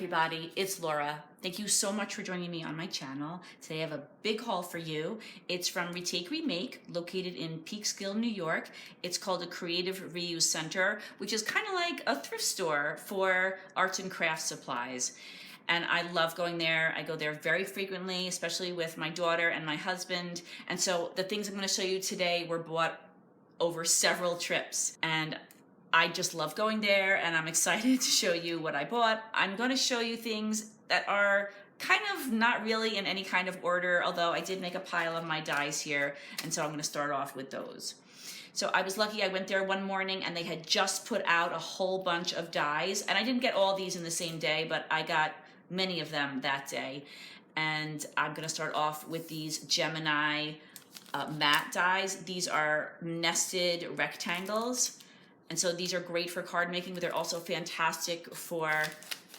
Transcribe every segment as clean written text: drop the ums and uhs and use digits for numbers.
everybody, it's Laura. Thank you so much for joining me on my channel. Today I have a big haul for you. It's from Retake Remake, located in Peekskill, New York. It's called a Creative Reuse Center, which is kind of like a thrift store for arts and crafts supplies. And I love going there. I go there very frequently, especially with my daughter and my husband. And so the things I'm going to show you today were bought over several trips. And I just love going there, and I'm excited to show you what I bought. I'm going to show you things that are kind of not really in any kind of order, although I did make a pile of my dies here, and so I'm going to start off with those. So I was lucky. I went there one morning and they had just put out a whole bunch of dies, and I didn't get all these in the same day, but I got many of them that day. And I'm going to start off with these Gemini matte dies. These are nested rectangles. And so these are great for card making, but they're also fantastic for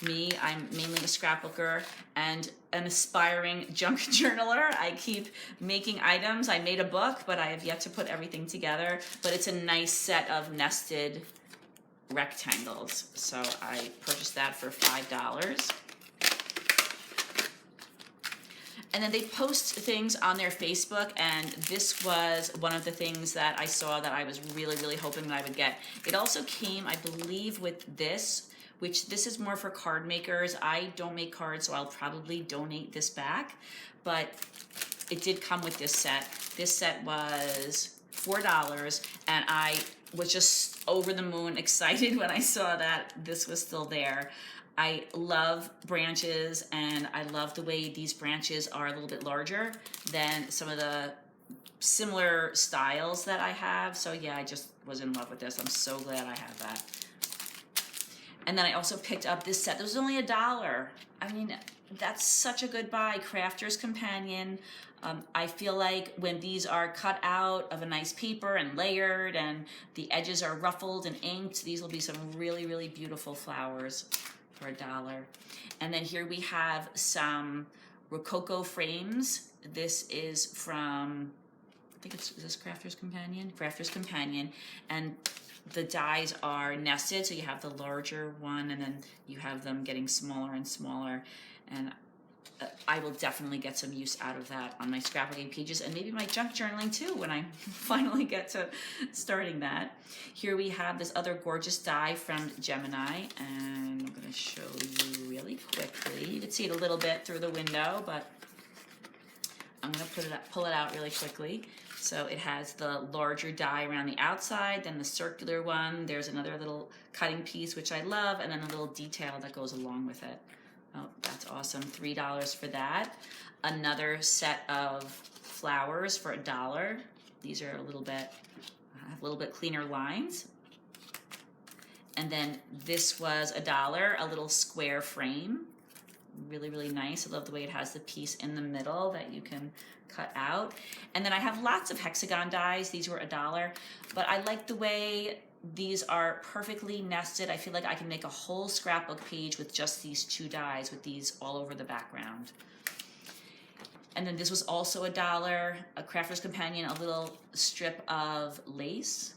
me. I'm mainly a scrapbooker and an aspiring junk journaler. I keep making items. I made a book, but I have yet to put everything together. But it's a nice set of nested rectangles. So I purchased that for $5. And then they post things on their Facebook, and this was one of the things that I saw that I was really hoping that I would get. It also came, I believe, with this, which this is more for card makers. I don't make cards, so I'll probably donate this back, but it did come with this set. This set was $4, and I was just over the moon excited when I saw that this was still there. I love branches, and I love the way these branches are a little bit larger than some of the similar styles that I have. So yeah, I just was in love with this. I'm so glad I have that. And then I also picked up this set. This was only $1. I mean, that's such a good buy. Crafter's Companion. I feel like when these are cut out of a nice paper and layered and the edges are ruffled and inked, these will be some really beautiful flowers for $1. And then here we have some Rococo frames. This is from, I think is this Crafter's Companion? Crafter's Companion. And the dies are nested, so you have the larger one, and then you have them getting smaller and smaller. And I will definitely get some use out of that on my scrapbooking pages, and maybe my junk journaling too when I finally get to starting that. Here we have this other gorgeous die from Gemini, and I'm going to show you really quickly. You can see it a little bit through the window, but I'm going to pull it out really quickly. So it has the larger die around the outside, then the circular one. There's another little cutting piece, which I love, and then a little detail that goes along with it. Oh, that's awesome. $3 for that. Another set of flowers for $1. These are a little bit cleaner lines. And then this was $1, a little square frame. Really nice. I love the way it has the piece in the middle that you can cut out. And then I have lots of hexagon dies. These were $1, but I like the way these are perfectly nested. I feel like I can make a whole scrapbook page with just these two dies, with these all over the background. And then this was also $1, a Crafter's Companion, a little strip of lace.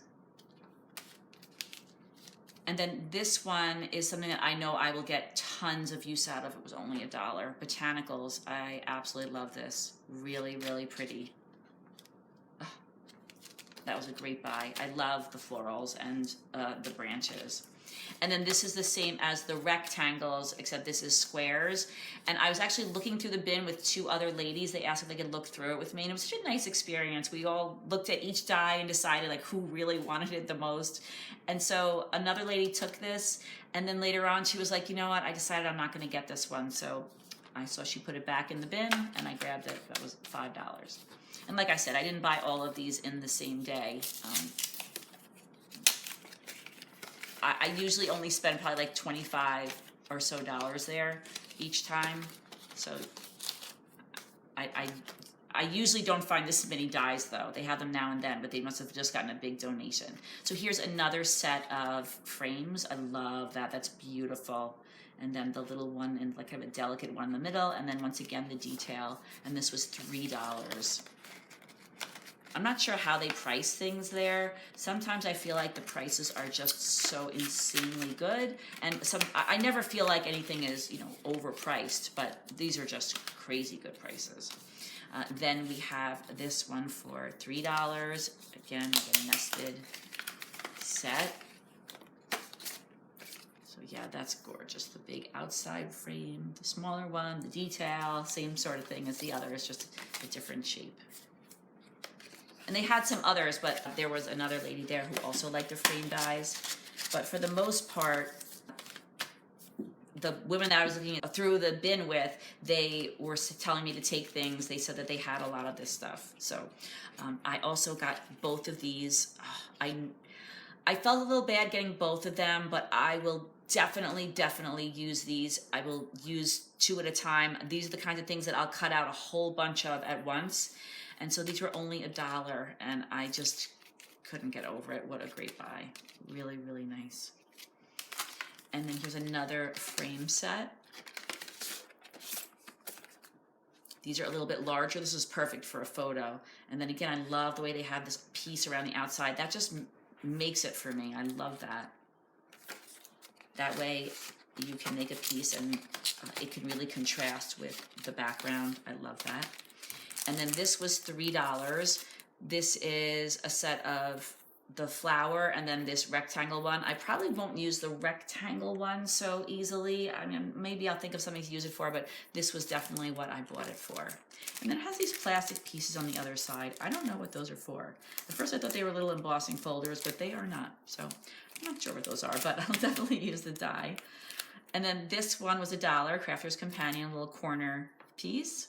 And then this one is something that I know I will get tons of use out of. It was only $1. Botanicals. I absolutely love this. Really pretty. That was a great buy. I love the florals and the branches. And then this is the same as the rectangles, except this is squares. And I was actually looking through the bin with two other ladies. They asked if they could look through it with me, and it was such a nice experience. We all looked at each die and decided like who really wanted it the most. And so another lady took this, and then later on she was like, you know what, I decided I'm not going to get this one. So I saw she put it back in the bin, and I grabbed it. That was $5. And like I said, I didn't buy all of these in the same day. I usually only spend probably like $25 or so there each time. So I usually don't find this many dies though. They have them now and then, but they must have just gotten a big donation. So here's another set of frames. I love that. That's beautiful. And then the little one and like kind of a delicate one in the middle. And then once again, the detail. And this was $3. I'm not sure how they price things there. Sometimes I feel like the prices are just so insanely good, and I never feel like anything is, you know, overpriced, but these are just crazy good prices. Then we have this one for $3. Again, the nested set. So yeah, that's gorgeous. The big outside frame, the smaller one, the detail, same sort of thing as the other, it's just a different shape. And they had some others, but there was another lady there who also liked the frame dies. But for the most part, the women that I was looking through the bin with, they were telling me to take things. They said that they had a lot of this stuff. So I also got both of these. I felt a little bad getting both of them, but I will definitely use these. I will use 2 at a time. These are the kinds of things that I'll cut out a whole bunch of at once. And so these were only $1, and I just couldn't get over it. What a great buy. Really, really nice. And then here's another frame set. These are a little bit larger. This is perfect for a photo. And then again, I love the way they have this piece around the outside. That just makes it for me. I love that. That way you can make a piece and it can really contrast with the background. I love that. And then this was $3. This is a set of the flower and then this rectangle one. I probably won't use the rectangle one so easily. I mean, maybe I'll think of something to use it for, but this was definitely what I bought it for. And then it has these plastic pieces on the other side. I don't know what those are for. At first I thought they were little embossing folders, but they are not. So I'm not sure what those are, but I'll definitely use the die. And then this one was $1, Crafter's Companion, a little corner piece.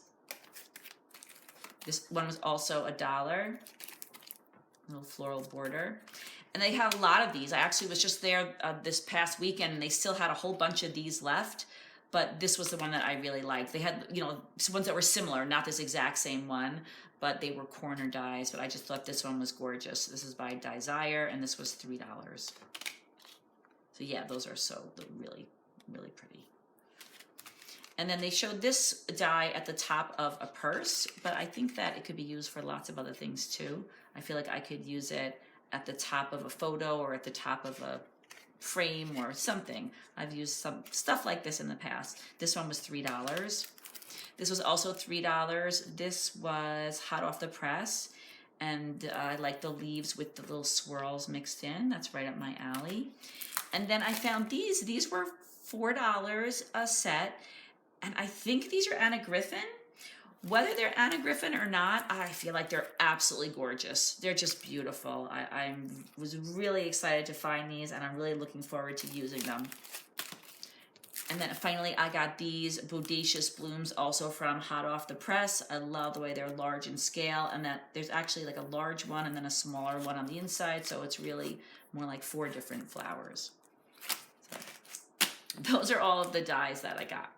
This one was also $1, little floral border. And they have a lot of these. I actually was just there this past weekend and they still had a whole bunch of these left, but this was the one that I really liked. They had, you know, some ones that were similar, not this exact same one, but they were corner dies, but I just thought this one was gorgeous. This is by Desire and this was $3. So yeah, those are really, really pretty. And then they showed this die at the top of a purse, but I think that it could be used for lots of other things too. I feel like I could use it at the top of a photo or at the top of a frame or something. I've used some stuff like this in the past. This one was $3. This was also $3. This was hot off the press, and I like the leaves with the little swirls mixed in. That's right up my alley. And then I found these. These were $4 a set. And I think these are Anna Griffin. Whether they're Anna Griffin or not, I feel like they're absolutely gorgeous. They're just beautiful. I was really excited to find these, and I'm really looking forward to using them. And then finally, I got these Bodacious Blooms, also from Hot Off the Press. I love the way they're large in scale, and that there's actually like a large one and then a smaller one on the inside, so it's really more like 4 different flowers. So, those are all of the dies that I got.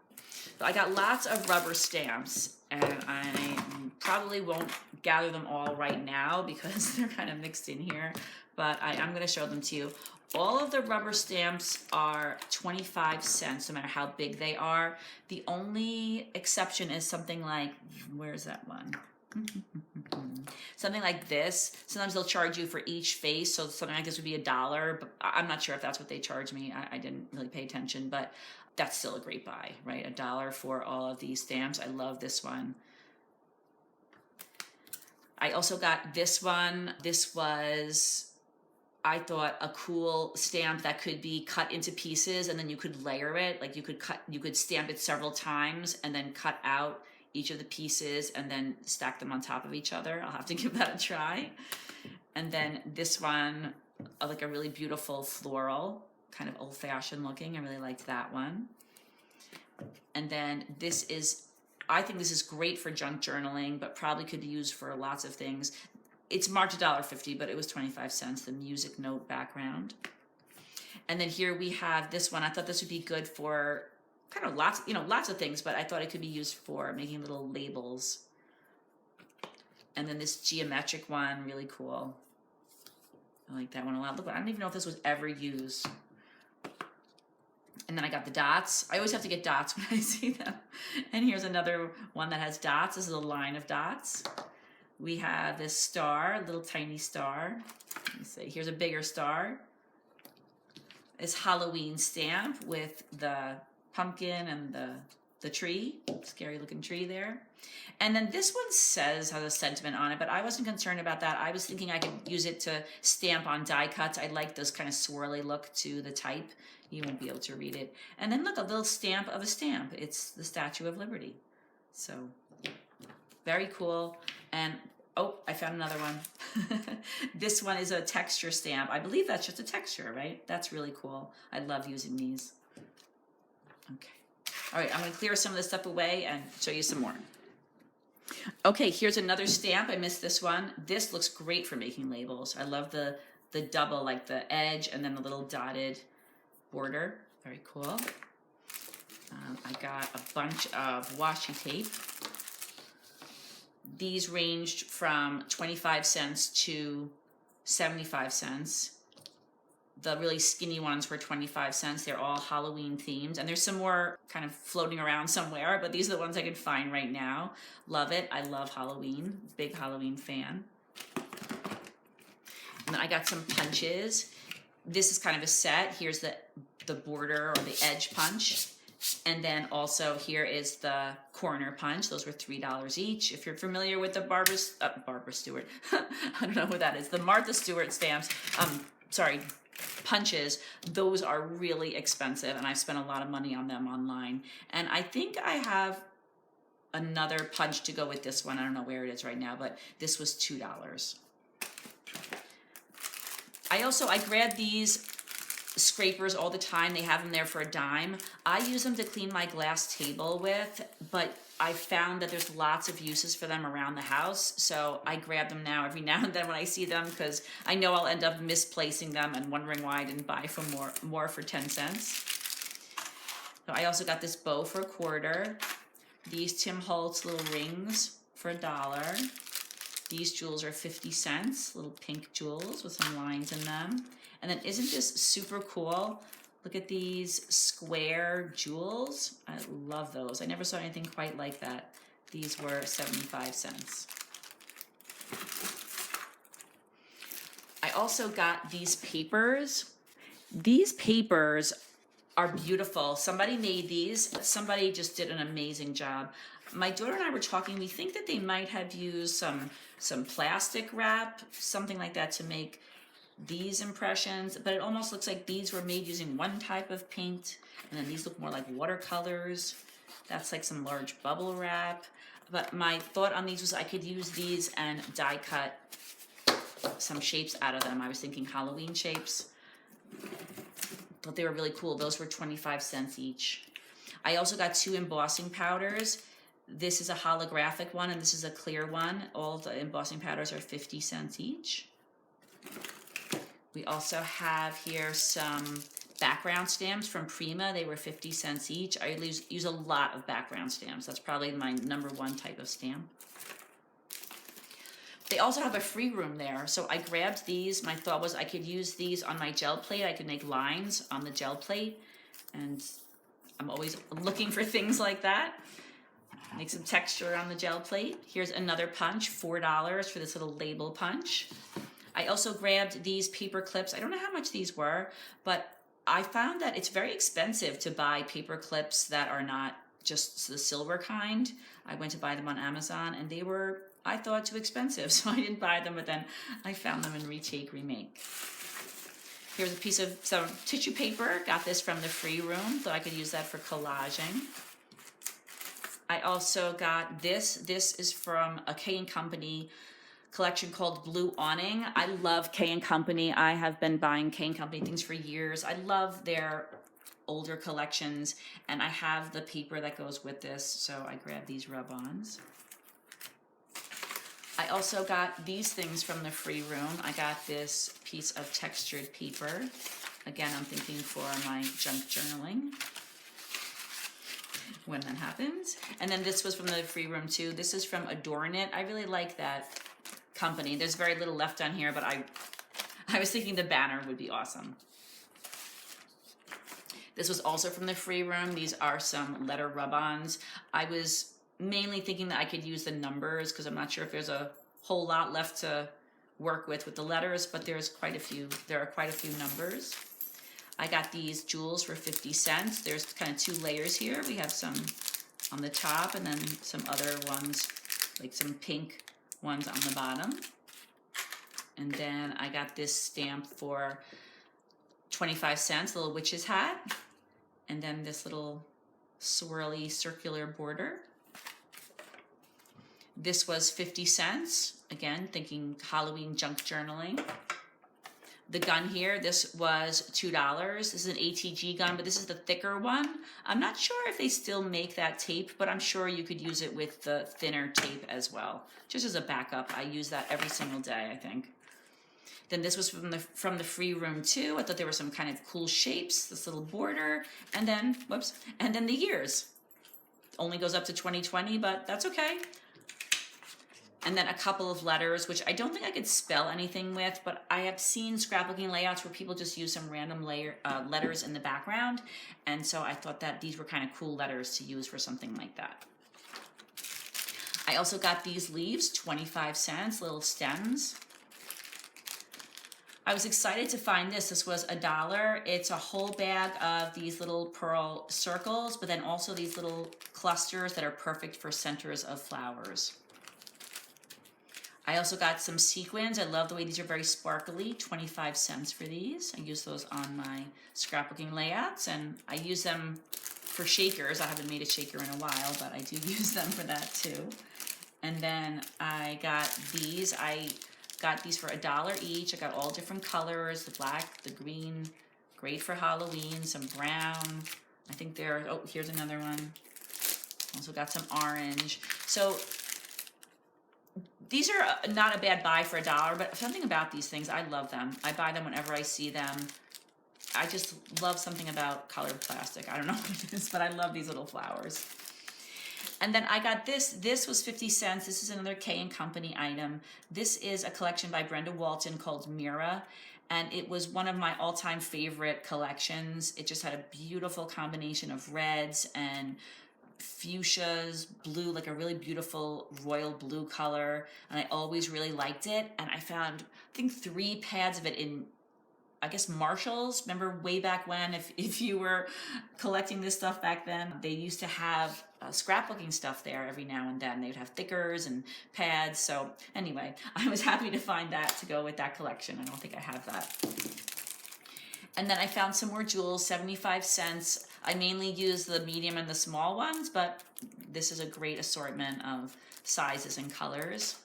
So I got lots of rubber stamps, and I probably won't gather them all right now because they're kind of mixed in here, but I'm going to show them to you. All of the rubber stamps are 25 cents, no matter how big they are. The only exception is something like, where's that one? Something like this. Sometimes they'll charge you for each face, so something like this would be $1, but I'm not sure if that's what they charge me. I didn't really pay attention, but that's still a great buy, right? $1 for all of these stamps. I love this one. I also got this one. This was, I thought, a cool stamp that could be cut into pieces and then you could layer it. Like you could stamp it several times and then cut out each of the pieces and then stack them on top of each other. I'll have to give that a try. And then this one, like a really beautiful floral, kind of old-fashioned looking. I really liked that one. And then this is, I think this is great for junk journaling, but probably could be used for lots of things. It's marked $1.50, but it was 25 cents, the music note background. And then here we have this one. I thought this would be good for kind of lots of things, but I thought it could be used for making little labels. And then this geometric one, really cool. I like that one a lot. Look, I don't even know if this was ever used. And then I got the dots. I always have to get dots when I see them. And here's another one that has dots. This is a line of dots. We have this star, little tiny star. Let me see, here's a bigger star. This Halloween stamp with the pumpkin and the tree, scary looking tree there. And then this one has a sentiment on it, but I wasn't concerned about that. I was thinking I could use it to stamp on die cuts. I like this kind of swirly look to the type. You won't be able to read it. And then look, a little stamp of a stamp. It's the Statue of Liberty. So very cool. And oh, I found another one. This one is a texture stamp. I believe that's just a texture, right? That's really cool. I love using these. Okay. All right, I'm gonna clear some of this stuff away and show you some more. Okay, here's another stamp. I missed this one. This looks great for making labels. I love the double, like the edge and then the little dotted border. Very cool. I got a bunch of washi tape. These ranged from 25 cents to 75 cents. The really skinny ones were 25 cents. They're all Halloween themed. And there's some more kind of floating around somewhere, but these are the ones I can find right now. Love it. I love Halloween. Big Halloween fan. And then I got some punches. This is kind of a set. Here's the border or the edge punch. And then also here is the corner punch. Those were $3 each. If you're familiar with the Barbara Stewart, I don't know who that is. The Martha Stewart stamps, punches, those are really expensive and I've spent a lot of money on them online. And I think I have another punch to go with this one. I don't know where it is right now, but this was $2. I grab these scrapers all the time. They have them there for a dime. I use them to clean my glass table with, but I found that there's lots of uses for them around the house, so I grab them now every now and then when I see them because I know I'll end up misplacing them and wondering why I didn't buy for more for 10 cents. So I also got this bow for $1. These Tim Holtz little rings for $1. These jewels are 50 cents, little pink jewels with some lines in them. And then isn't this super cool? Look at these square jewels. I love those. I never saw anything quite like that. These were 75 cents. I also got these papers. These papers are beautiful. Somebody made these. Somebody just did an amazing job. My daughter and I were talking. We think that they might have used some plastic wrap, something like that, to make these impressions, but it almost looks like these were made using one type of paint, and then these look more like watercolors. That's like some large bubble wrap. But my thought on these was I could use these and die cut some shapes out of them. I was thinking Halloween shapes. Thought they were really cool. Those were 25 cents each. I also got 2 embossing powders. This is a holographic one and this is a clear one. All the embossing powders are 50 cents each. We also have here some background stamps from Prima. They were 50 cents each. I use a lot of background stamps. That's probably my #1 type of stamp. They also have a free room there, so I grabbed these. My thought was I could use these on my gel plate. I could make lines on the gel plate, and I'm always looking for things like that. Make some texture on the gel plate. Here's another punch, $4 for this little label punch. I also grabbed these paper clips. I don't know how much these were, but I found that it's very expensive to buy paper clips that are not just the silver kind. I went to buy them on Amazon and they were, I thought, too expensive, so I didn't buy them, but then I found them in Retake Remake. Here's a piece of some tissue paper. Got this from the free room, so I could use that for collaging. I also got this. This is from a K & Company collection called Blue Awning. I love K & Company. I have been buying K & Company things for years. I love their older collections, and I have the paper that goes with this, so I grabbed these rub-ons. I also got these things from the free room. I got this piece of textured paper. Again, I'm thinking for my junk journaling when that happens. And then this was from the free room too. This is from Adorn It. I really like that company. There's very little left on here, but I was thinking the banner would be awesome. This was also from the free room. These are some letter rub-ons. I was mainly thinking that I could use the numbers because I'm not sure if there's a whole lot left to work with the letters, but there are quite a few numbers. I got these jewels for 50 cents. There's kind of 2 layers here. We have some on the top and then some other ones, like some pink ones on the bottom. And then I got this stamp for 25 cents, a little witch's hat. And then this little swirly circular border. This was 50 cents. Again, thinking Halloween junk journaling. The gun here, this was $2. This is an ATG gun, but this is the thicker one. I'm not sure if they still make that tape, but I'm sure you could use it with the thinner tape as well. Just as a backup, I use that every single day, I think. Then this was from the free room too. I thought there were some kind of cool shapes, this little border, and then, whoops, and then the years. Only goes up to 2020, but that's okay. And then a couple of letters, which I don't think I could spell anything with, but I have seen scrapbooking layouts where people just use some random letters in the background. And so I thought that these were kind of cool letters to use for something like that. I also got these leaves, 25 cents, little stems. I was excited to find this. This was $1. It's a whole bag of these little pearl circles, but then also these little clusters that are perfect for centers of flowers. I also got some sequins. I love the way these are very sparkly, 25 cents for these. I use those on my scrapbooking layouts, and I use them for shakers. I haven't made a shaker in a while, but I do use them for that too. And then I got these. I got these for $1 each. I got all different colors, the black, the green, great for Halloween, some brown. I think they're, oh, here's another one. Also got some orange. So these are not a bad buy for $1, but something about these things, I love them. I buy them whenever I see them. I just love something about colored plastic. I don't know what it is, but I love these little flowers. And then I got this. This was 50 cents. This is another K & Company item. This is a collection by Brenda Walton called Mira, and it was one of my all-time favorite collections. It just had a beautiful combination of reds and fuchsias, blue, like a really beautiful royal blue color, and I always really liked it. And I found, I think, 3 pads of it in, I guess, Marshalls. Remember way back when, if you were collecting this stuff back then, they used to have scrapbooking stuff there every now and then. They would have thickers and pads. So anyway, I was happy to find that to go with that collection. I don't think I have that. And then I found some more jewels, 75 cents. I mainly use the medium and the small ones, but this is a great assortment of sizes and colors.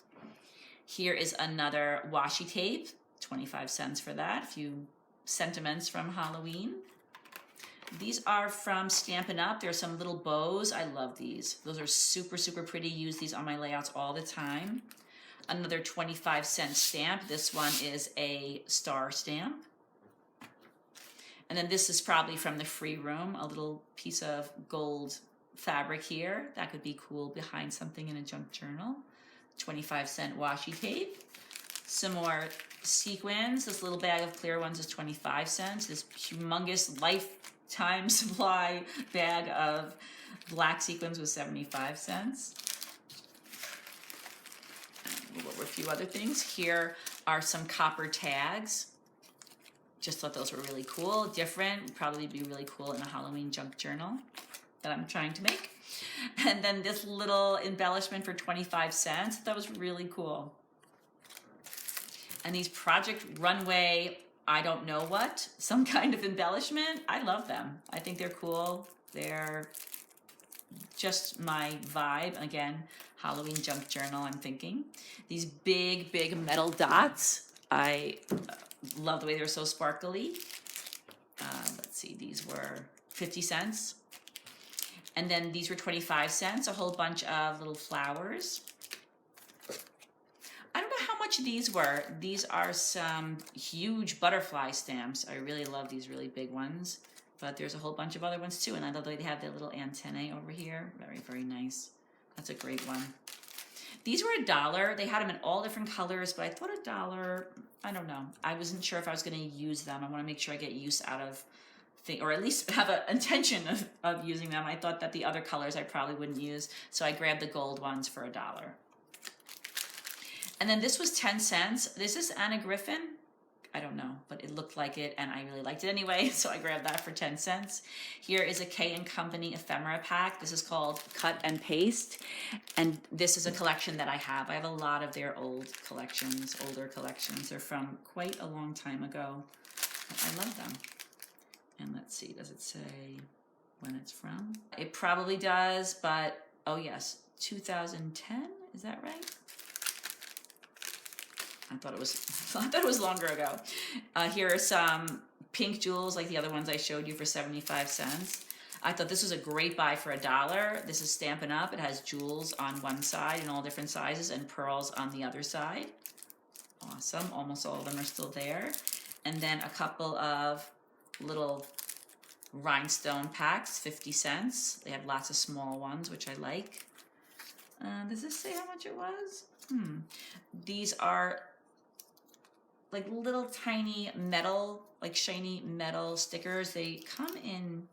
Here is another washi tape, 25 cents for that. A few sentiments from Halloween. These are from Stampin' Up. There's some little bows. I love these. Those are super, super pretty. Use these on my layouts all the time. Another 25-cent stamp. This one is a star stamp. And then this is probably from the free room, a little piece of gold fabric here. That could be cool behind something in a junk journal. 25-cent washi tape. Some more sequins. This little bag of clear ones is 25 cents. This humongous lifetime supply bag of black sequins was 75 cents. And a few other things. Here are some copper tags. Just thought those were really cool, different, would probably be really cool in a Halloween junk journal that I'm trying to make. And then this little embellishment for 25 cents, that was really cool. And these Project Runway, I don't know what, some kind of embellishment, I love them. I think they're cool. They're just my vibe. Again, Halloween junk journal, I'm thinking. These big, big metal dots, I love the way they're so sparkly. Let's see, these were 50 cents. And then these were 25 cents, a whole bunch of little flowers. I don't know how much these were. These are some huge butterfly stamps. I really love these really big ones. But there's a whole bunch of other ones too. And I love the way they have their little antennae over here. Very, very nice. That's a great one. These were $1. They had them in all different colors, but I thought $1, I don't know. I wasn't sure if I was going to use them. I want to make sure I get use out of things, or at least have an intention of using them. I thought that the other colors I probably wouldn't use, so I grabbed the gold ones for $1. And then this was 10 cents. This is Anna Griffin. I don't know, but it looked like it and I really liked it anyway, so I grabbed that for 10 cents. Here is a K & Company ephemera pack. This is called Cut and Paste, and this is a collection that I have. I have a lot of their older collections. They're from quite a long time ago. But I love them. And let's see, does it say when it's from? It probably does, but oh yes, 2010, is that right? I thought it was longer ago. Here are some pink jewels like the other ones I showed you for 75 cents. I thought this was a great buy for $1. This is Stampin' Up. It has jewels on one side in all different sizes and pearls on the other side. Awesome, almost all of them are still there. And then a couple of little rhinestone packs, 50 cents. They have lots of small ones, which I like. Does this say how much it was? These are like little tiny metal, like shiny metal stickers. They come in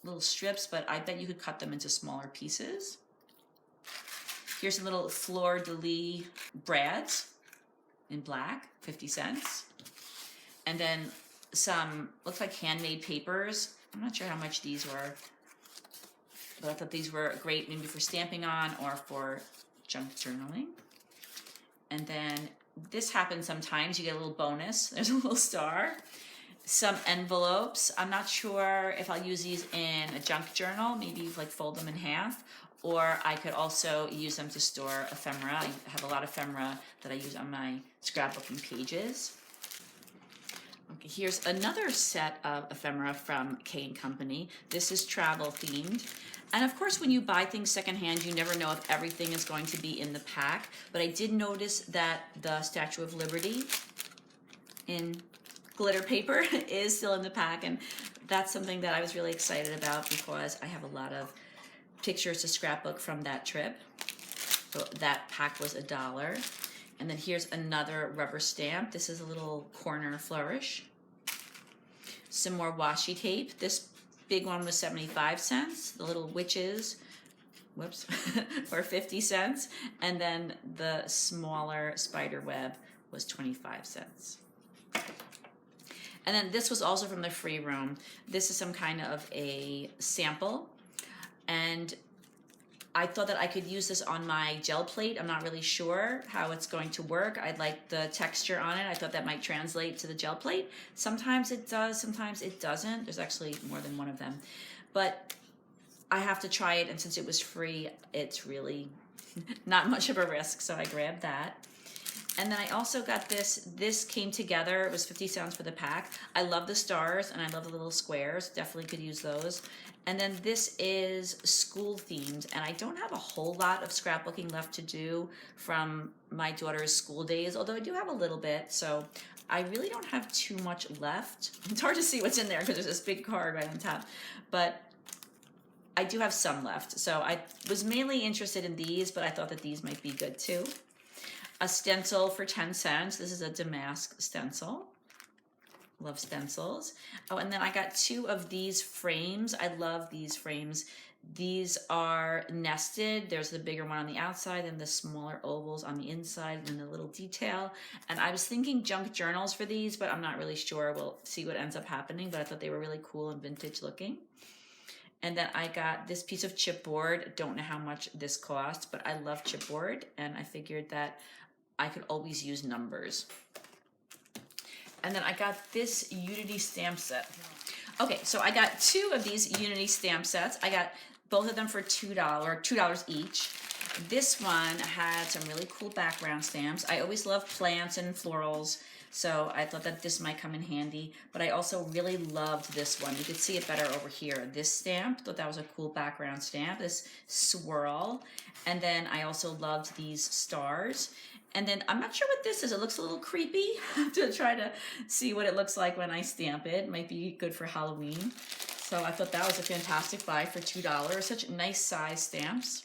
little strips, but I bet you could cut them into smaller pieces. Here's some little fleur-de-lis brads in black, 50 cents. And then some, looks like handmade papers. I'm not sure how much these were, but I thought these were great maybe for stamping on or for junk journaling. And then this happens sometimes, you get a little bonus. There's a little star. Some envelopes. I'm not sure if I'll use these in a junk journal, maybe like fold them in half, or I could also use them to store ephemera. I have a lot of ephemera that I use on my scrapbooking pages. Okay, here's another set of ephemera from K & Company. This is travel themed. And of course, when you buy things secondhand, you never know if everything is going to be in the pack. But I did notice that the Statue of Liberty in glitter paper is still in the pack. And that's something that I was really excited about because I have a lot of pictures to scrapbook from that trip. So that pack was $1. And then here's another rubber stamp. This is a little corner flourish. Some more washi tape. This big one was 75 cents. The little witches, whoops, for 50 cents. And then the smaller spider web was 25 cents. And then this was also from the free room. This is some kind of a sample. And I thought that I could use this on my gel plate. I'm not really sure how it's going to work. I like the texture on it. I thought that might translate to the gel plate. Sometimes it does, sometimes it doesn't. There's actually more than one of them. But I have to try it, and since it was free, it's really not much of a risk, so I grabbed that. And then I also got this. This came together. It was 50 cents for the pack. I love the stars, and I love the little squares. Definitely could use those. And then this is school themed, and I don't have a whole lot of scrapbooking left to do from my daughter's school days, although I do have a little bit, so I really don't have too much left. It's hard to see what's in there because there's this big card right on top, but I do have some left. So I was mainly interested in these, but I thought that these might be good too. A stencil for 10 cents. This is a damask stencil. Love stencils. Oh, and then I got 2 of these frames. I love these frames. These are nested. There's the bigger one on the outside and the smaller ovals on the inside and the little detail. And I was thinking junk journals for these, but I'm not really sure. We'll see what ends up happening, but I thought they were really cool and vintage looking. And then I got this piece of chipboard. Don't know how much this cost, but I love chipboard, and I figured that I could always use numbers. And then I got this Unity stamp set. Okay, so I got 2 of these Unity stamp sets. I got both of them for $2 each. This one had some really cool background stamps. I always love plants and florals, so I thought that this might come in handy. But I also really loved this one. You can see it better over here. This stamp, thought that was a cool background stamp, this swirl. And then I also loved these stars. And then I'm not sure what this is. It looks a little creepy. I have to try to see what it looks like when I stamp it. It might be good for Halloween. So I thought that was a fantastic buy for $2. Such nice size stamps.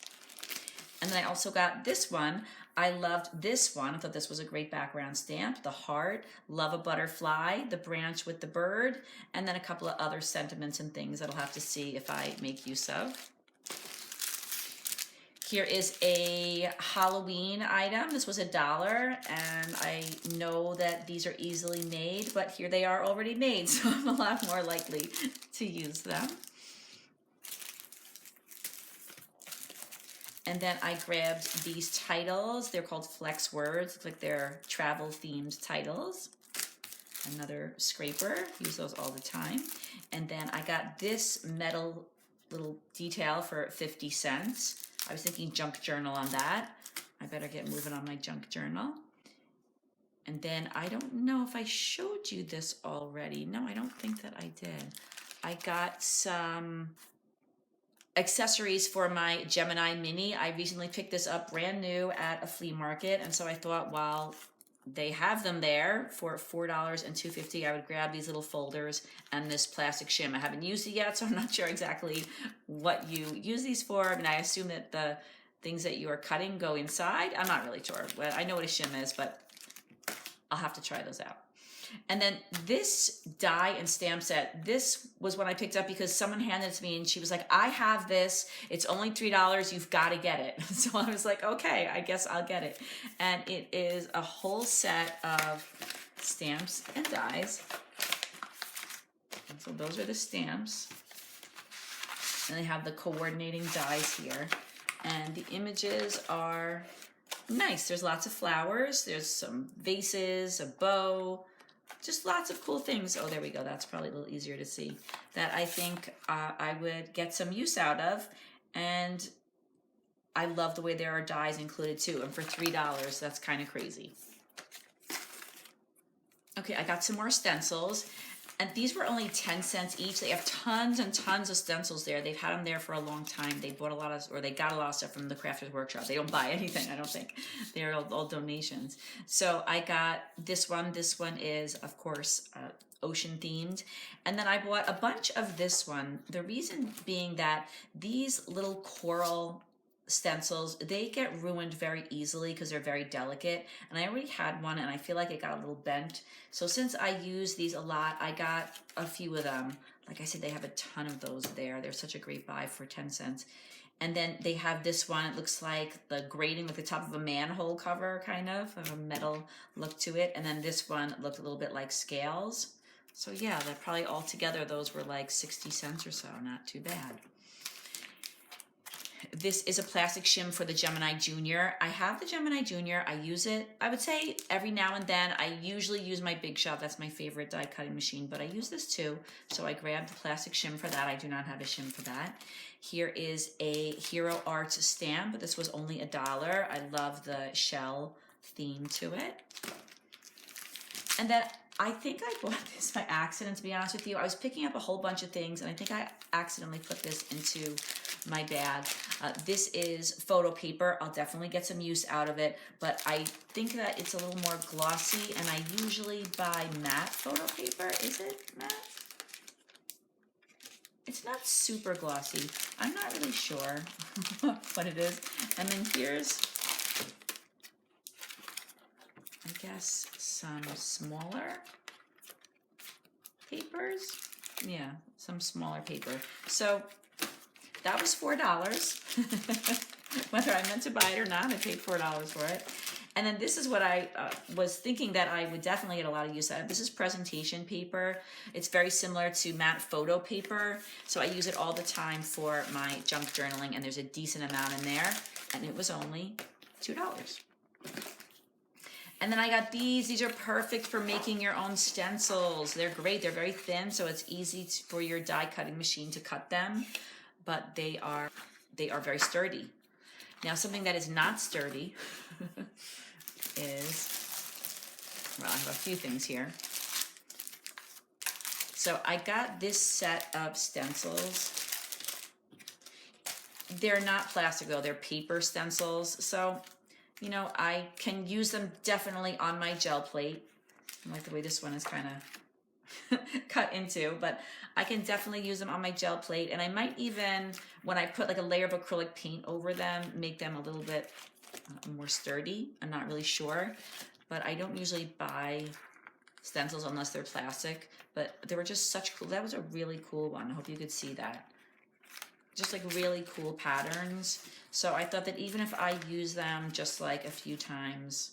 And then I also got this one. I loved this one. I thought this was a great background stamp. The heart, love a butterfly, the branch with the bird, and then a couple of other sentiments and things that I'll have to see if I make use of. Here is a Halloween item. This was $1, and I know that these are easily made, but here they are already made, so I'm a lot more likely to use them. And then I grabbed these titles. They're called Flex Words. It's like they're travel themed titles. Another scraper, use those all the time. And then I got this metal little detail for 50 cents. I was thinking junk journal on that. I better get moving on my junk journal. And then I don't know if I showed you this already. No, I don't think that I did. I got some accessories for my Gemini Mini. I recently picked this up brand new at a flea market, and so I thought while they have them there for $4 and $2.50, I would grab these little folders and this plastic shim. I haven't used it yet, so I'm not sure exactly what you use these for. I mean, I assume that the things that you are cutting go inside. I'm not really sure. Well, I know what a shim is, but I'll have to try those out. And then this die and stamp set, this was one I picked up because someone handed it to me and she was like, I have this, it's only $3, you've got to get it. So I was like, okay, I guess I'll get it. And it is a whole set of stamps and dies. And so those are the stamps. And they have the coordinating dies here. And the images are nice. There's lots of flowers. There's some vases, a bow, just lots of cool things. Oh, there we go. That's probably a little easier to see. That I think I would get some use out of. And I love the way there are dies included too. And for $3, that's kind of crazy. Okay, I got some more stencils. And these were only 10 cents each. They have tons and tons of stencils there. They've had them there for a long time. They bought a lot of, or they got a lot of stuff from the Crafters Workshop. They don't buy anything, I don't think. They're all donations. So I got this one. This one is, of course, ocean themed. And then I bought a bunch of this one. The reason being that these little coral stencils, they get ruined very easily because they're very delicate, and I already had one and I feel like it got a little bent. So since I use these a lot, I got a few of them. Like I said, they have a ton of those there. They're such a great buy for 10 cents. And then they have this one. It looks like the grating with the top of a manhole cover, kind of a metal look to it. And then this one looked a little bit like scales. So yeah, that probably all together those were like 60 cents or so. Not too bad. This is a plastic shim for the Gemini Junior. I have the Gemini Junior. I use it, I would say, every now and then. I usually use my Big Shot. That's my favorite die cutting machine, but I use this too. So I grabbed the plastic shim for that. I do not have a shim for that. Here is a Hero Arts stamp. This was only $1. I love the shell theme to it. And then I think I bought this by accident, to be honest with you. I was picking up a whole bunch of things, and I think I accidentally put this into my bag. This is photo paper. I'll definitely get some use out of it, but I think that it's a little more glossy, and I usually buy matte photo paper. Is it matte? It's not super glossy. I'm not really sure what it is. And then here's, I guess, some smaller papers. Yeah, some smaller paper. So that was $4. Whether I meant to buy it or not, I paid $4 for it. And then this is what I was thinking that I would definitely get a lot of use out of. This is presentation paper. It's very similar to matte photo paper. So I use it all the time for my junk journaling, and there's a decent amount in there. And it was only $2. And then I got these. These are perfect for making your own stencils. They're great. They're very thin, so it's easy for your die cutting machine to cut them. But they are very sturdy. Now, something that is not sturdy is, well, I have a few things here. So I got this set of stencils. They're not plastic though, they're paper stencils. So, you know, I can use them definitely on my gel plate. I like the way this one is kind of cut into, but I can definitely use them on my gel plate, and I might even, when I put like a layer of acrylic paint over them, make them a little bit more sturdy. I'm not really sure, but I don't usually buy stencils unless they're plastic, but they were just such cool. That was a really cool one. I hope you could see that. just like really cool patterns. So I thought that even if I use them just like a few times,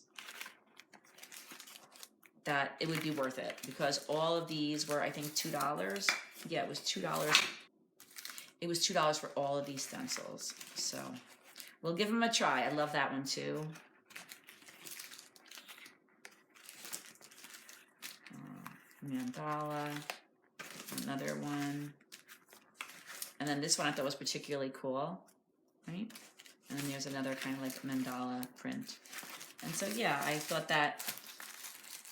that it would be worth it, because all of these were, I think, $2. Yeah, it was $2. It was $2 for all of these stencils. So we'll give them a try. I love that one too. Mandala, another one. And then this one I thought was particularly cool, right? And then there's another kind of like mandala print. And so yeah, I thought that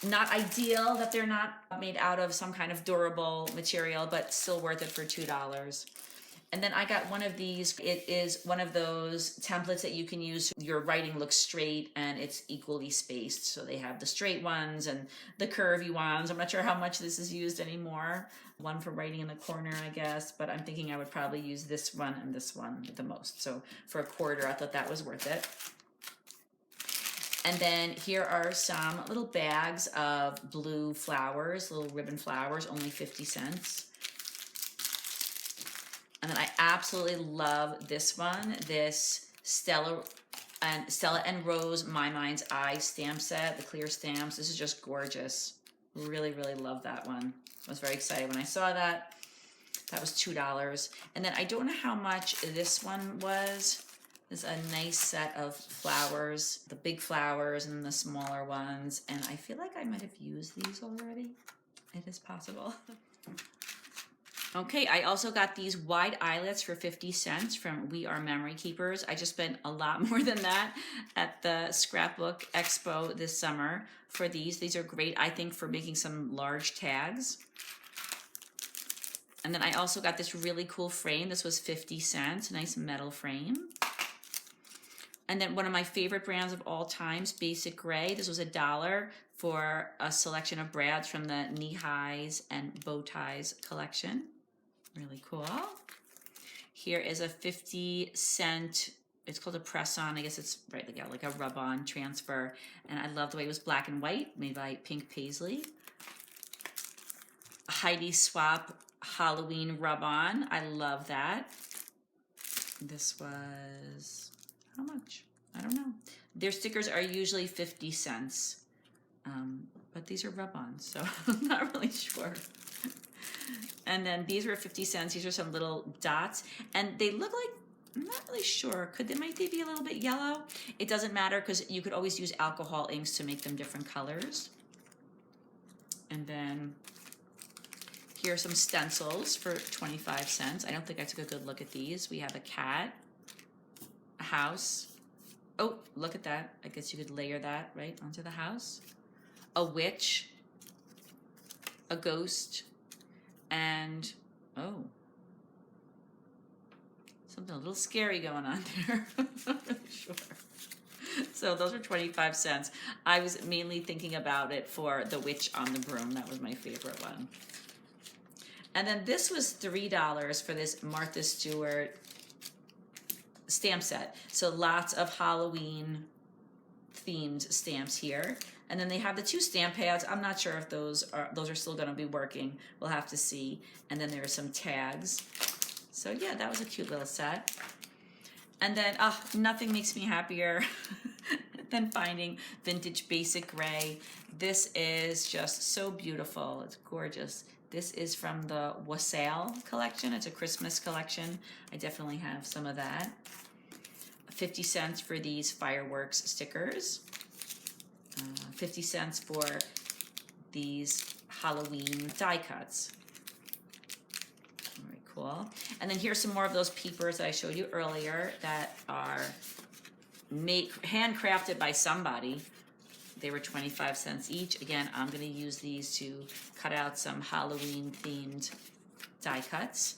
not ideal that they're not made out of some kind of durable material, but still worth it for $2. And then I got one of these. It is one of those templates that you can use. Your writing looks straight and it's equally spaced. So they have the straight ones and the curvy ones. I'm not sure how much this is used anymore. One for writing in the corner, I guess, but I'm thinking I would probably use this one and this one the most. So for $1, I thought that was worth it. And then here are some little bags of blue flowers, little ribbon flowers, only 50 cents. And then I absolutely love this one, this Stella and Rose My Mind's Eye stamp set, the clear stamps. This is just gorgeous. Really, really love that one. I was very excited when I saw that. That was $2. And then I don't know how much this one was. It's a nice set of flowers, the big flowers and the smaller ones. And I feel like I might have used these already. It is possible. Okay, I also got these wide eyelets for 50 cents from We Are Memory Keepers. I just spent a lot more than that at the Scrapbook Expo this summer for these. These are great, I think, for making some large tags. And then I also got this really cool frame. This was 50 cents, a nice metal frame. And then one of my favorite brands of all times, Basic Gray. This was $1 for a selection of brads from the Knee Highs and Bow Ties collection. Really cool. Here is a 50-cent, it's called a press-on. I guess it's right, like a rub-on transfer. And I love the way it was black and white, made by Pink Paisley. Heidi Swap Halloween rub-on. I love that. This was, how much? I don't know. Their stickers are usually 50 cents. But these are rub-ons, so I'm not really sure. And then these were 50 cents. These are some little dots. And they look like, I'm not really sure. Might they be a little bit yellow? It doesn't matter because you could always use alcohol inks to make them different colors. And then here are some stencils for 25 cents. I don't think I took a good look at these. We have a cat, a house. Oh, look at that. I guess you could layer that right onto the house. A witch, a ghost, and oh, something a little scary going on there. I'm not really sure. So those are 25 cents. I was mainly thinking about it for the witch on the broom. That was my favorite one. And then this was $3 for this Martha Stewart stamp set. So lots of Halloween themed stamps here. And then they have the 2 stamp pads. I'm not sure if those are still going to be working. We'll have to see. And then there are some tags. So yeah, that was a cute little set. And then nothing makes me happier than finding vintage Basic Gray. This is just so beautiful. It's gorgeous. This is from the Wassail collection. It's a Christmas collection. I definitely have some of that. 50 cents for these fireworks stickers. 50 cents for these Halloween die cuts. Very cool. And then here's some more of those peepers that I showed you earlier that are handcrafted by somebody. They were 25 cents each. Again, I'm going to use these to cut out some Halloween themed die cuts.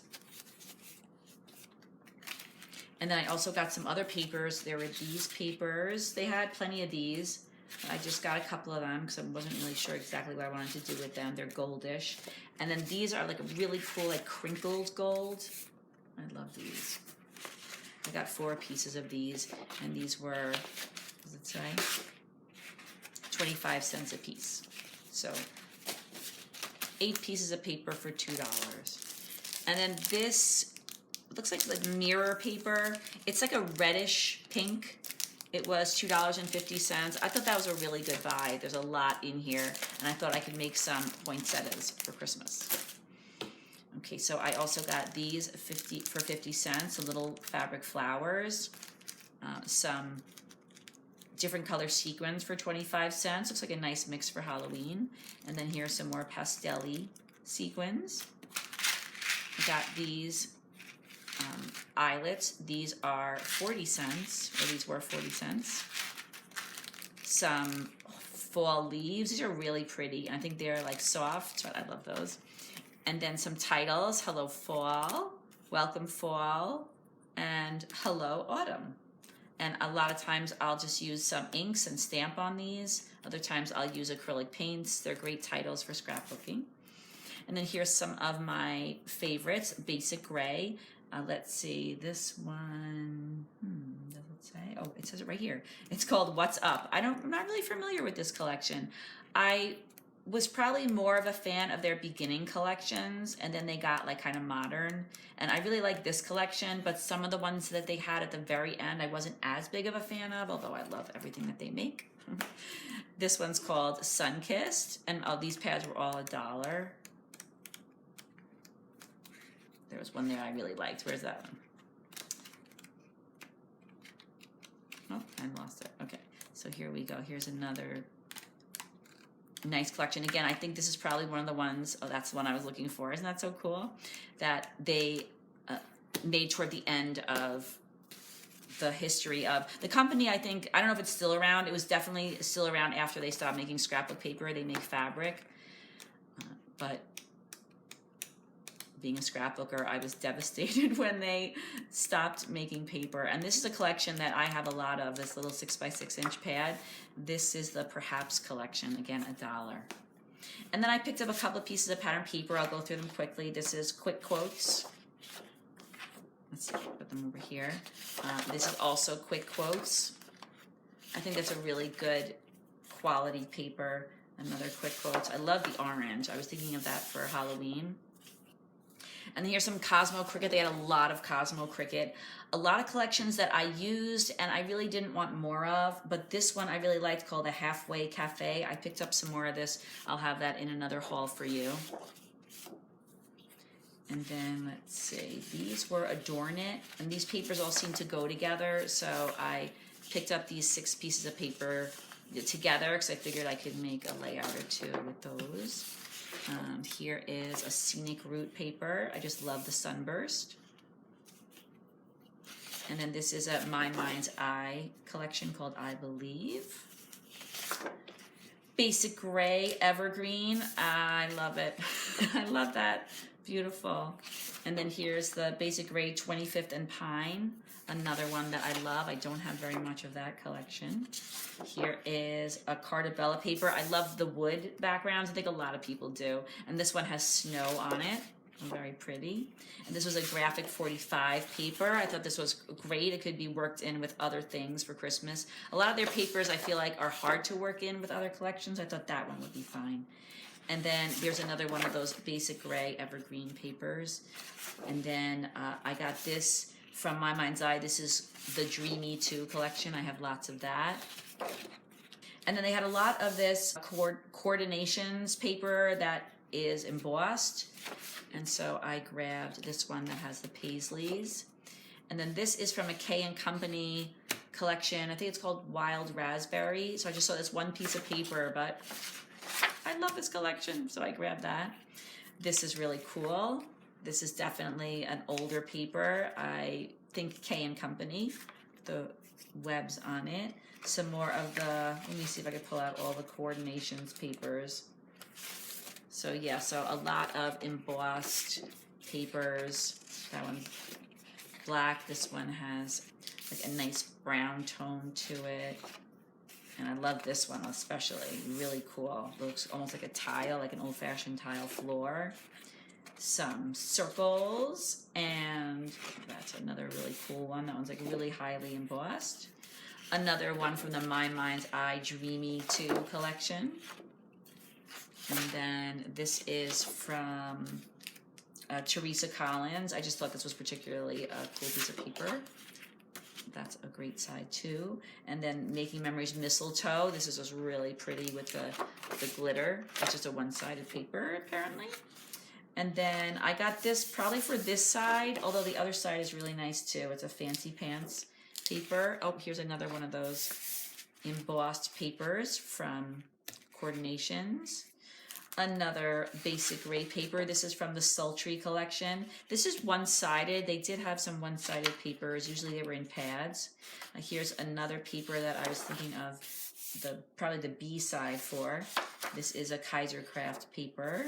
And then I also got some other papers. There were these papers. They had plenty of these. I just got a couple of them because I wasn't really sure exactly what I wanted to do with them. They're goldish. And then these are like a really cool, like crinkled gold. I love these. I got 4 pieces of these, and these were, what does it say? 25 cents a piece. So 8 pieces of paper for $2. And then this looks like mirror paper. It's like a reddish pink. It was $2.50. I thought that was a really good buy. There's a lot in here, and I thought I could make some poinsettias for Christmas. Okay, so I also got these for 50 cents, little fabric flowers, some different color sequins for 25 cents. Looks like a nice mix for Halloween. And then here's some more pastel-y sequins. I got these eyelets. These are 40 cents, or these were 40 cents. Some fall leaves. These are really pretty. I think they're like soft, but I love those. And then some titles, Hello Fall, Welcome Fall, and Hello Autumn. And a lot of times I'll just use some inks and stamp on these. Other times I'll use acrylic paints. They're great titles for scrapbooking. And then here's some of my favorites, Basic Gray. Let's see, this one, does it say? Oh, it says it right here. It's called What's Up. I'm not really familiar with this collection. I was probably more of a fan of their beginning collections, and then they got like kind of modern. And I really like this collection, but some of the ones that they had at the very end, I wasn't as big of a fan of, although I love everything that they make. This one's called Sunkissed, and these pads were all $1. There was one there I really liked. Where's that one? Oh, I lost it. Okay, so here we go. Here's another nice collection. Again, I think this is probably one of the ones, oh, that's the one I was looking for. Isn't that so cool? That they made toward the end of the history of the company. I think, I don't know if it's still around. It was definitely still around after they stopped making scrapbook paper. They make fabric. But being a scrapbooker, I was devastated when they stopped making paper. And this is a collection that I have a lot of, this little 6x6 inch pad. This is the Perhaps collection, again, $1. And then I picked up a couple of pieces of pattern paper. I'll go through them quickly. This is Quick Quotes. Let's see, put them over here. This is also Quick Quotes. I think that's a really good quality paper. Another Quick Quotes. I love the orange. I was thinking of that for Halloween. And then here's some Cosmo Cricket. They had a lot of Cosmo Cricket. A lot of collections that I used and I really didn't want more of, but this one I really liked, called the Halfway Cafe. I picked up some more of this. I'll have that in another haul for you. And then let's see, these were Adorn It, and these papers all seem to go together, so I picked up these 6 pieces of paper together because I figured I could make a layout or two with those. Here is a Scenic Route paper. I just love the sunburst. And then this is a My Mind's Eye collection called I Believe. Basic Gray Evergreen. I love it. I love that. Beautiful. And then here's the Basic Gray 25th and Pine. Another one that I love. I don't have very much of that collection. Here is a Cartabella paper. I love the wood backgrounds. I think a lot of people do. And this one has snow on it. Very pretty. And this was a graphic 45 paper. I thought this was great. It could be worked in with other things for Christmas. A lot of their papers I feel like are hard to work in with other collections. I thought that one would be fine. And then there's another one of those Basic Gray Evergreen papers. And then I got this from My Mind's Eye. This is the Dreamy 2 collection. I have lots of that. And then they had a lot of this coordinations paper that is embossed. And so I grabbed this one that has the paisleys. And then this is from a K & Company collection. I think it's called Wild Raspberry. So I just saw this one piece of paper, but I love this collection, so I grabbed that. This is really cool. This is definitely an older paper. I think K & Company, the webs on it. Some more of the, let me see if I can pull out all the coordinations papers. So yeah, so a lot of embossed papers. That one's black. This one has like a nice brown tone to it. And I love this one especially, really cool. Looks almost like a tile, like an old-fashioned tile floor. Some circles, and that's another really cool one. That one's like really highly embossed. Another one from the My Mind's Eye Dreamy 2 collection. And then this is from Teresa Collins. I just thought this was particularly a cool piece of paper. That's a great side too. And then Making Memories Mistletoe. This is just really pretty with the glitter. It's just a one-sided paper apparently. And then I got this probably for this side, although the other side is really nice too. It's a Fancy Pants paper. Oh, here's another one of those embossed papers from Coordinations. Another basic gray paper. This is from the Sultry collection. This is one-sided. They did have some one-sided papers. Usually they were in pads. Here's another paper that I was thinking of probably the B side for. This is a Kaiser Craft paper.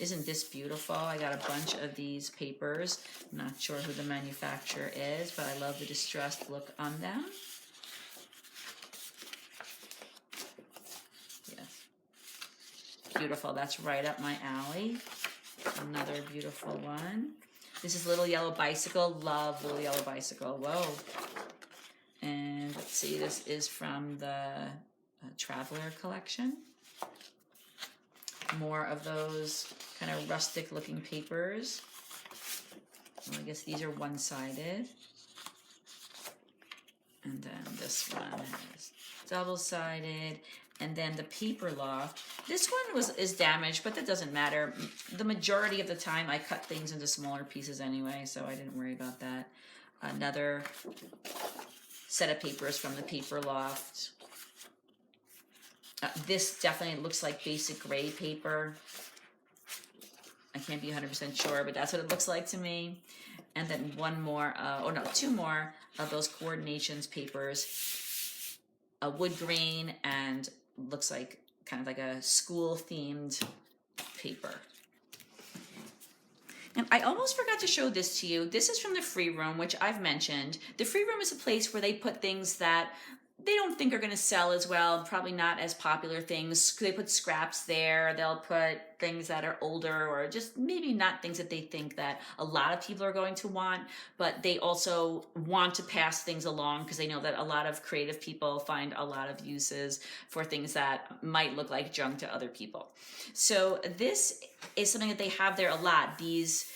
Isn't this beautiful? I got a bunch of these papers. I'm not sure who the manufacturer is, but I love the distressed look on them. Yes. Beautiful. That's right up my alley. Another beautiful one. This is Little Yellow Bicycle. Love Little Yellow Bicycle. Whoa. And let's see, this is from the Traveler collection. More of those kind of rustic looking papers. Well, I guess these are one-sided. And then this one is double-sided. And then the Paper Loft. This one is damaged, but that doesn't matter. The majority of the time I cut things into smaller pieces anyway, so I didn't worry about that. Another set of papers from the Paper Loft. This definitely looks like basic gray paper. I can't be 100% sure, but that's what it looks like to me. And then one more, two more of those Coordinations papers. A wood grain and looks like kind of like a school-themed paper. And I almost forgot to show this to you. This is from the Free Room, which I've mentioned. The Free Room is a place where they put things that they don't think are going to sell as well, probably not as popular things. They put scraps there. They'll put things that are older or just maybe not things that they think that a lot of people are going to want, but they also want to pass things along because they know that a lot of creative people find a lot of uses for things that might look like junk to other people. So this is something that they have there a lot. These,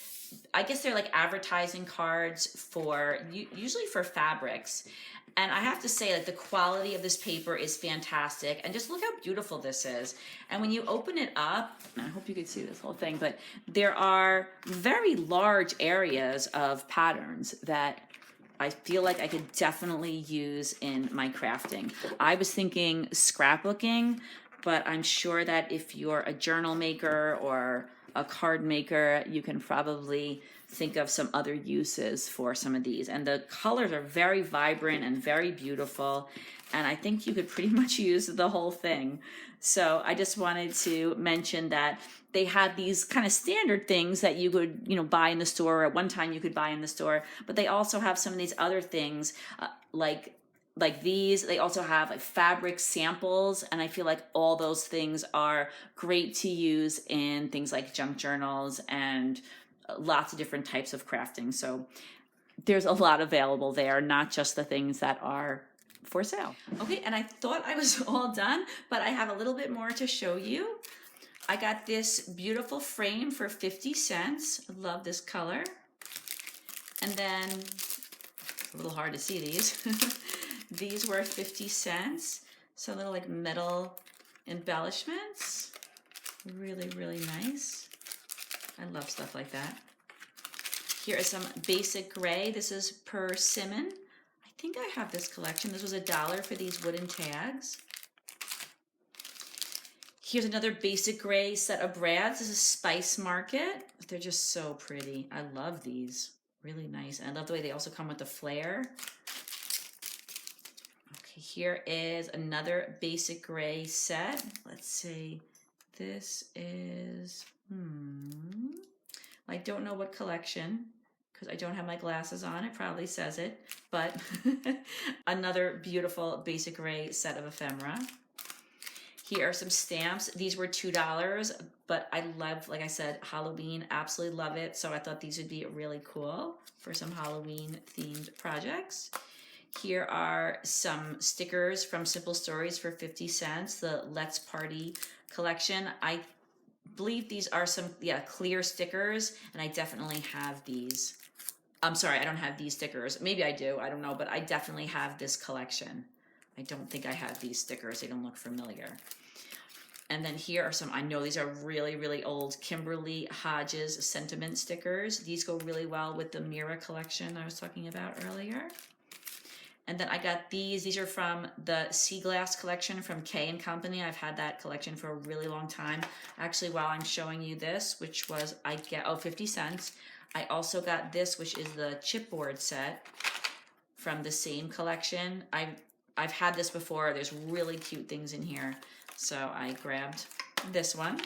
I guess they're like advertising cards for, usually for fabrics. And I have to say, like, the quality of this paper is fantastic. And just look how beautiful this is. And when you open it up, I hope you can see this whole thing, but there are very large areas of patterns that I feel like I could definitely use in my crafting. I was thinking scrapbooking, but I'm sure that if you're a journal maker or a card maker, you can probably think of some other uses for some of these. And the colors are very vibrant and very beautiful. And I think you could pretty much use the whole thing. So I just wanted to mention that they had these kind of standard things that you could, buy in the store. At one time you could buy in the store, but they also have some of these other things like these. They also have like fabric samples, and I feel like all those things are great to use in things like junk journals and lots of different types of crafting. So there's a lot available there, not just the things that are for sale. Okay, and I thought I was all done, but I have a little bit more to show you. I got this beautiful frame for 50 cents. I love this color. And then, it's a little hard to see these. These were 50 cents. So little like metal embellishments. Really, really nice. I love stuff like that. Here is some basic gray. This is Persimmon. I think I have this collection. This was $1 for these wooden tags. Here's another basic gray set of brads. This is Spice Market. They're just so pretty. I love these. Really nice. And I love the way they also come with the flare. Okay, here is another basic gray set. Let's see. This is, I don't know what collection because I don't have my glasses on. It probably says it, but another beautiful basic gray set of ephemera. Here are some stamps. These were $2, but I love, like I said, Halloween. Absolutely love it. So I thought these would be really cool for some Halloween themed projects. Here are some stickers from Simple Stories for 50 cents, the Let's Party collection. I believe these are some, yeah, clear stickers, and I definitely have these. I'm sorry, I don't have these stickers. Maybe I do, I don't know, but I definitely have this collection. I don't think I have these stickers. They don't look familiar. And then here are some, I know these are really, really old, Kimberly Hodges sentiment stickers. These go really well with the Mira collection I was talking about earlier. And then I got these are from the Sea Glass collection from K & Company. I've had that collection for a really long time. Actually, while I'm showing you this, which was, 50 cents. I also got this, which is the chipboard set from the same collection. I've had this before. There's really cute things in here. So I grabbed this one.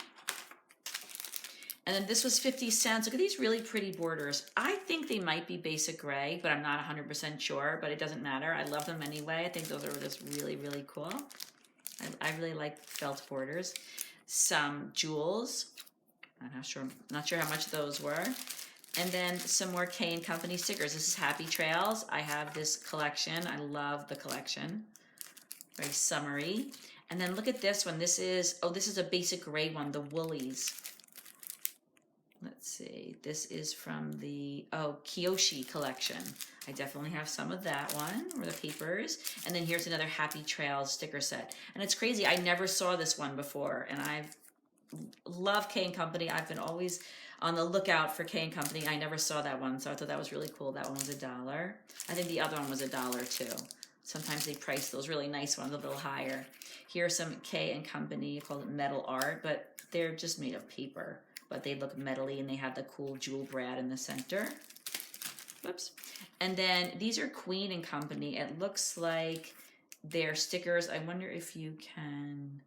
And then this was 50 cents. Look at these really pretty borders. I think they might be basic gray, but I'm not 100% sure, but it doesn't matter. I love them anyway. I think those are just really, really cool. I really like felt borders. Some jewels. I'm not sure how much those were. And then some more K & Company stickers. This is Happy Trails. I have this collection. I love the collection. Very summery. And then look at this one. This is a basic gray one, the Woolies. Let's see, this is from the, Kiyoshi collection. I definitely have some of that one, or the papers. And then here's another Happy Trails sticker set. And it's crazy, I never saw this one before, and I love K & Company. I've been always on the lookout for K & Company. I never saw that one, so I thought that was really cool. That one was $1. I think the other one was $1 too. Sometimes they price those really nice ones a little higher. Here are some K & Company, called metal art, but they're just made of paper. But they look metally, and they have the cool jewel brad in the center. Whoops. And then these are Queen & Company. It looks like they're stickers. I wonder if you can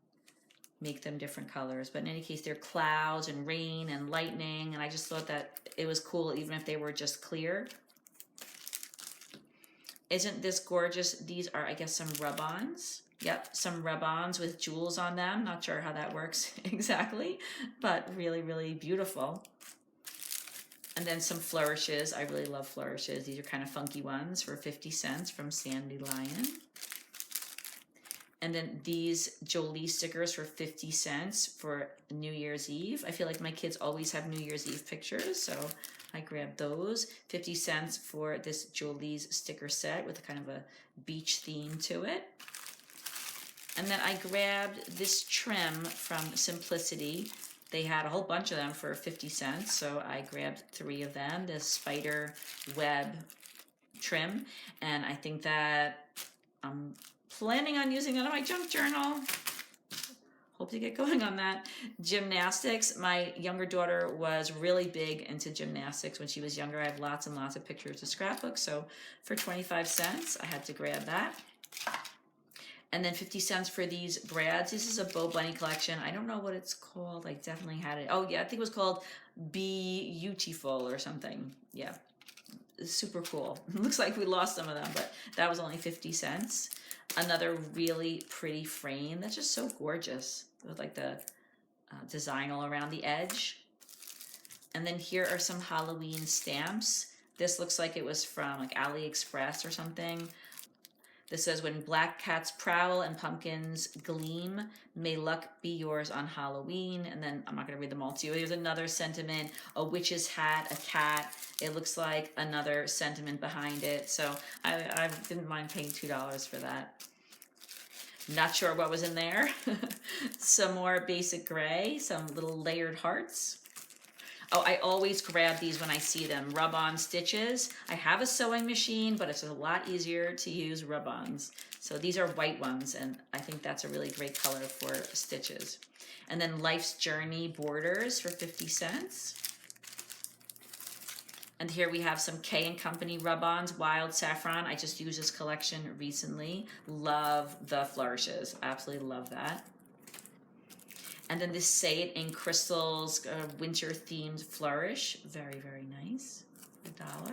make them different colors. But in any case, they're clouds and rain and lightning. And I just thought that it was cool even if they were just clear. Isn't this gorgeous? These are, I guess, some rub-ons. Yep, some rub-ons with jewels on them. Not sure how that works exactly, but really, really beautiful. And then some flourishes. I really love flourishes. These are kind of funky ones for 50 cents from Sandy Lion. And then these Jolie stickers for 50 cents for New Year's Eve. I feel like my kids always have New Year's Eve pictures, so I grabbed those. 50 cents for this Jolie's sticker set with kind of a beach theme to it. And then I grabbed this trim from Simplicity. They had a whole bunch of them for 50 cents, so I grabbed 3 of them. This spider web trim, and I think that I'm planning on using it on my junk journal. Hope to get going on that. Gymnastics. My younger daughter was really big into gymnastics when she was younger. I have lots and lots of pictures of scrapbooks, so for 25 cents, I had to grab that. And then 50 cents for these brads. This is a Bo Bunny collection. I don't know what it's called. I definitely had it. Oh yeah, I think it was called Beautiful or something. Yeah, super cool. Looks like we lost some of them, but that was only 50 cents. Another really pretty frame that's just so gorgeous with like the design all around the edge. And then here are some Halloween stamps. This looks like it was from like AliExpress or something. This says, when black cats prowl and pumpkins gleam, may luck be yours on Halloween. And then I'm not going to read them all to you. Here's another sentiment, a witch's hat, a cat. It looks like another sentiment behind it. So I didn't mind paying $2 for that. Not sure what was in there. Some more basic gray, some little layered hearts. Oh, I always grab these when I see them. Rub-on stitches. I have a sewing machine, but it's a lot easier to use rub-ons. So these are white ones, and I think that's a really great color for stitches. And then Life's Journey borders for 50 cents. And here we have some K & Company rub-ons, Wild Saffron. I just used this collection recently. Love the flourishes. Absolutely love that. And then this Say It in Crystals winter themed flourish. Very, very nice. $1.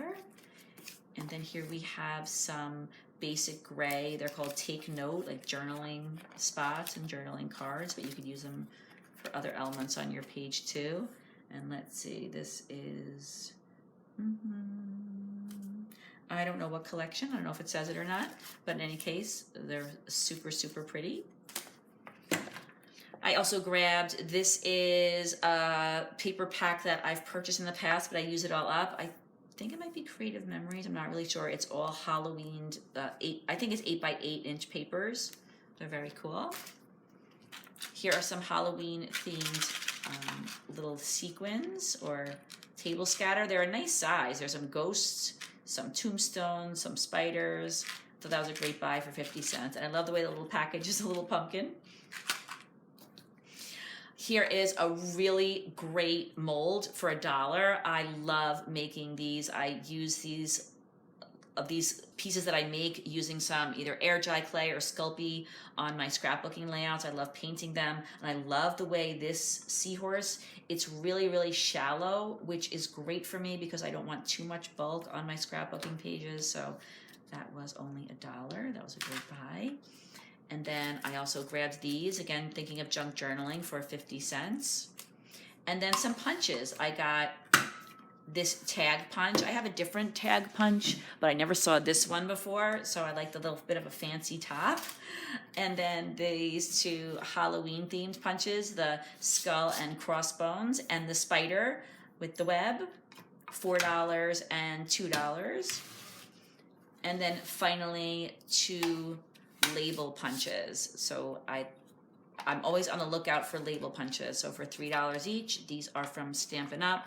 And then here we have some basic gray. They're called Take Note, like journaling spots and journaling cards, but you could use them for other elements on your page too. And let's see, this is, I don't know what collection. I don't know if it says it or not, but in any case, they're super, super pretty. I also grabbed, this is a paper pack that I've purchased in the past, but I use it all up. I think it might be Creative Memories. I'm not really sure. It's all Halloween, I think it's 8 by 8 inch papers. They're very cool. Here are some Halloween themed little sequins or table scatter. They're a nice size. There's some ghosts, some tombstones, some spiders. So that was a great buy for 50 cents. And I love the way the little package is a little pumpkin. Here is a really great mold for $1. I love making these. I use these pieces that I make using some either air dry clay or Sculpey on my scrapbooking layouts. I love painting them, and I love the way this seahorse, it's really, really shallow, which is great for me because I don't want too much bulk on my scrapbooking pages. So that was only $1. That was a great buy. And then I also grabbed these, again, thinking of junk journaling, for 50 cents. And then some punches. I got this tag punch. I have a different tag punch, but I never saw this one before, so I like the little bit of a fancy top. And then these two Halloween themed punches, the skull and crossbones and the spider with the web, $4 and $2. And then finally 2 label punches. So I'm always on the lookout for label punches. So for $3 each, these are from Stampin' Up.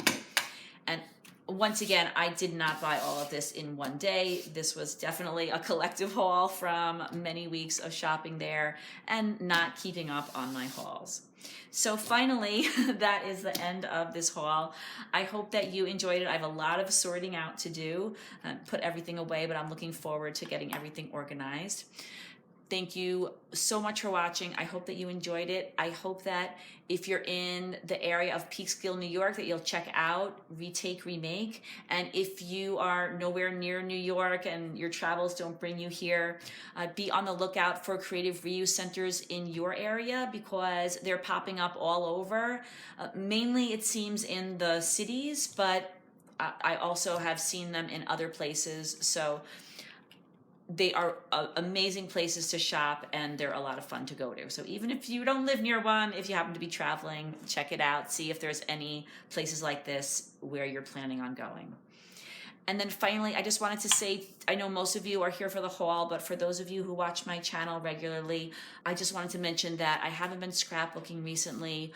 And once again, I did not buy all of this in one day. This was definitely a collective haul from many weeks of shopping there and not keeping up on my hauls. So finally, that is the end of this haul. I hope that you enjoyed it. I have a lot of sorting out to do, put everything away, but I'm looking forward to getting everything organized. Thank you so much for watching. I hope that you enjoyed it. I hope that if you're in the area of Peekskill, New York, that you'll check out Retake Remake. And if you are nowhere near New York and your travels don't bring you here, be on the lookout for creative reuse centers in your area because they're popping up all over. Mainly it seems in the cities, but I also have seen them in other places. So they are amazing places to shop, and they're a lot of fun to go to. So even if you don't live near one, if you happen to be traveling, check it out. See if there's any places like this where you're planning on going. And then finally, I just wanted to say, I know most of you are here for the haul, but for those of you who watch my channel regularly, I just wanted to mention that I haven't been scrapbooking recently.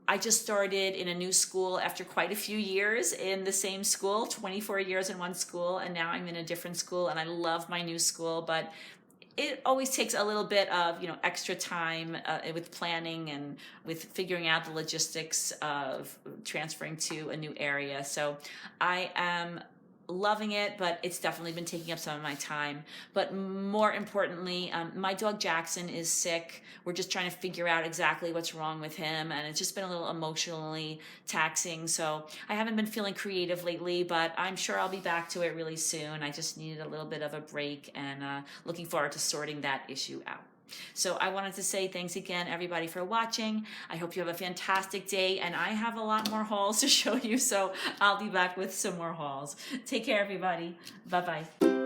I just started in a new school after quite a few years in the same school, 24 years in one school, and now I'm in a different school, and I love my new school, but it always takes a little bit of extra time with planning and with figuring out the logistics of transferring to a new area. So I am loving it, but it's definitely been taking up some of my time. But more importantly, my dog Jackson is sick. We're just trying to figure out exactly what's wrong with him, and it's just been a little emotionally taxing. So I haven't been feeling creative lately, but I'm sure I'll be back to it really soon. I just needed a little bit of a break, and looking forward to sorting that issue out. So I wanted to say thanks again, everybody, for watching. I hope you have a fantastic day, and I have a lot more hauls to show you, so I'll be back with some more hauls. Take care, everybody. Bye-bye.